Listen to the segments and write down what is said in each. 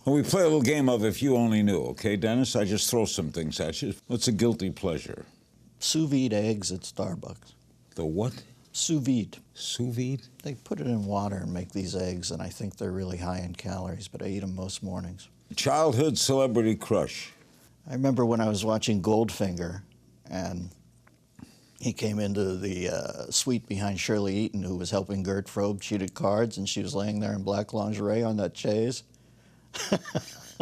Well, we play a little game of If You Only Knew, okay, Dennis? I just throw some things at you. What's a guilty pleasure? Sous vide eggs at Starbucks. The what? Sous vide. Sous vide? They put it in water and make these eggs, and I think they're really high in calories, but I eat them most mornings. Childhood celebrity crush. I remember when I was watching Goldfinger, and he came into the suite behind Shirley Eaton, who was helping Gert Frobe cheat at cards, and she was laying there in black lingerie on that chaise. You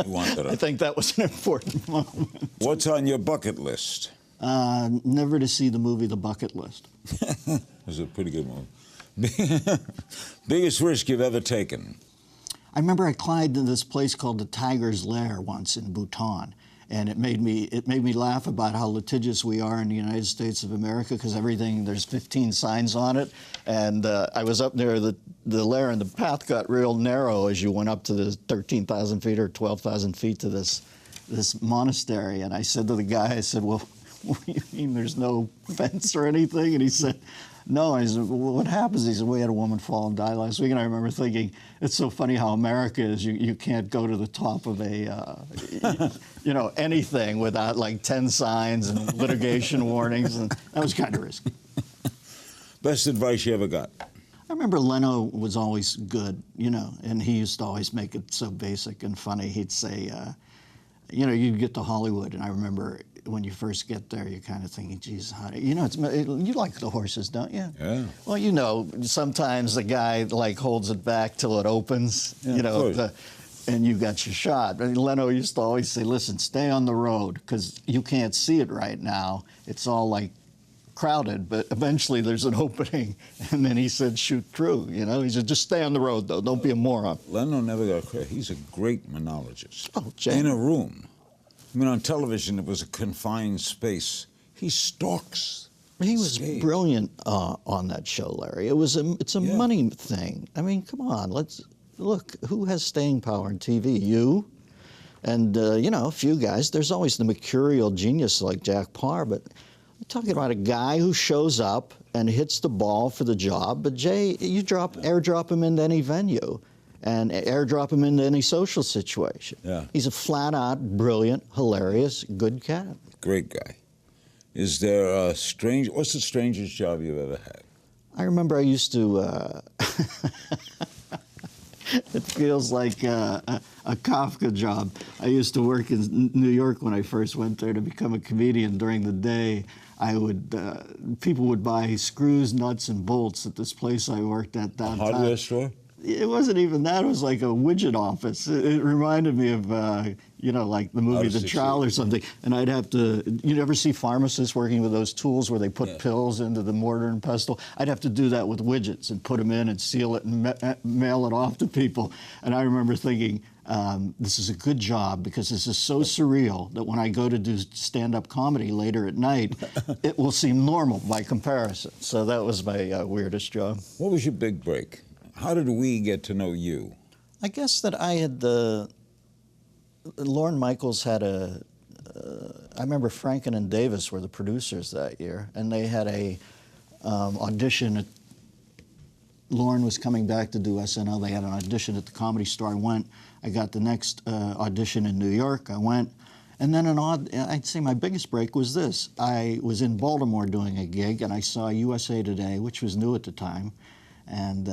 wanted I think that was an important moment. What's on your bucket list? Never to see the movie The Bucket List. That's a pretty good movie. Biggest risk you've ever taken? I remember I climbed to this place called the Tiger's Lair once in Bhutan, and it made me laugh about how litigious we are in the United States of America, because everything, there's 15 signs on it, and I was up near the lair, and the path got real narrow as you went up to the 13,000 feet or 12,000 feet to this monastery, and I said to the guy, I said, well, what do you mean there's no fence or anything? And he said, no. I said, well, what happens? He said, we had a woman fall and die last week. And I remember thinking, it's so funny how America is. You can't go to the top of a, anything without like 10 signs and litigation warnings. And that was kind of risky. Best advice you ever got? I remember Leno was always good, and he used to always make it so basic and funny. He'd say, you get to Hollywood, and I remember when you first get there, you're kind of thinking, geez, you like the horses, don't you? Yeah. Well, sometimes the guy holds it back till it opens, yeah, and you got your shot. And Leno used to always say, listen, stay on the road, because you can't see it right now. It's all crowded, but eventually there's an opening. And then he said, shoot through, He said, just stay on the road, though. Don't be a moron. Leno never got credit. He's a great monologist. Oh, Jay. In a room. I mean, on television, it was a confined space. He stalks. He was stage. Brilliant on that show, Larry. It's a money thing. I mean, come on, look, who has staying power in TV? You? And, a few guys. There's always the mercurial genius like Jack Parr, but I'm talking about a guy who shows up and hits the ball for the job. But, Jay, you airdrop him into any venue and airdrop him into any social situation. Yeah. He's a flat-out, brilliant, hilarious, good cat. Great guy. Is there what's the strangest job you've ever had? I remember I used to, it feels like a Kafka job. I used to work in New York when I first went there to become a comedian. During the day, people would buy screws, nuts, and bolts at this place I worked at downtown. A hardware store? It wasn't even that. It was like a widget office. It reminded me of, like the movie The Trowel or something. And I'd have to, you ever see pharmacists working with those tools where they put pills into the mortar and pestle? I'd have to do that with widgets and put them in and seal it and mail it off to people. And I remember thinking, this is a good job because this is so surreal that when I go to do stand-up comedy later at night, it will seem normal by comparison. So that was my weirdest job. What was your big break? How did we get to know you? I guess that I had Lorne Michaels had I remember Franken and Davis were the producers that year, and they had a audition. Lorne was coming back to do SNL. They had an audition at the Comedy Store. I went. I got the next audition in New York. I went. And then I'd say my biggest break was this. I was in Baltimore doing a gig, and I saw USA Today, which was new at the time. And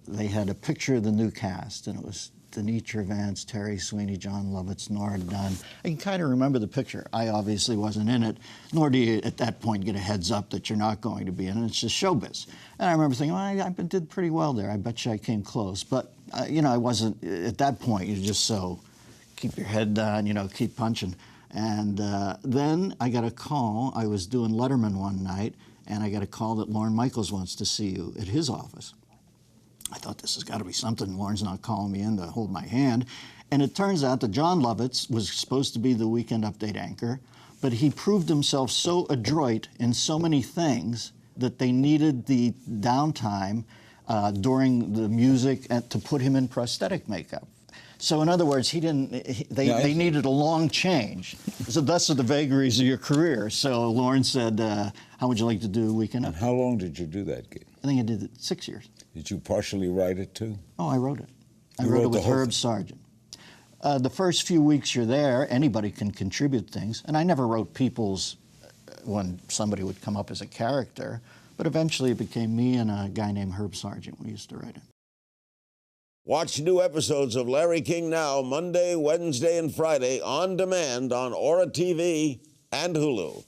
they had a picture of the new cast, and it was Denitra Vance, Terry Sweeney, John Lovitz, Nora Dunn. I can kind of remember the picture. I obviously wasn't in it, nor do you at that point get a heads up that you're not going to be in it. It's just showbiz. And I remember thinking, well, I did pretty well there. I bet you I came close. But, I wasn't, at that point, you're just so, keep your head down, keep punching. And then I got a call. I was doing Letterman one night, and I got a call that Lorne Michaels wants to see you at his office. I thought, this has got to be something. Lorne's not calling me in to hold my hand. And it turns out that John Lovitz was supposed to be the Weekend Update anchor, but he proved himself so adroit in so many things that they needed the downtime during the music to put him in prosthetic makeup. So in other words, they needed a long change. So that's the vagaries of your career. So Lorne said, how would you like to do Weekend Update? And how long did you do that gig? I think I did it 6 years. Did you partially write it too? Oh, I wrote it. I You wrote it wrote the with whole Herb thing? Sargent. The first few weeks you're there, anybody can contribute things. And I never wrote people's when somebody would come up as a character, but eventually it became me and a guy named Herb Sargent. We used to write it. Watch new episodes of Larry King Now Monday, Wednesday, and Friday on demand on Aura TV and Hulu.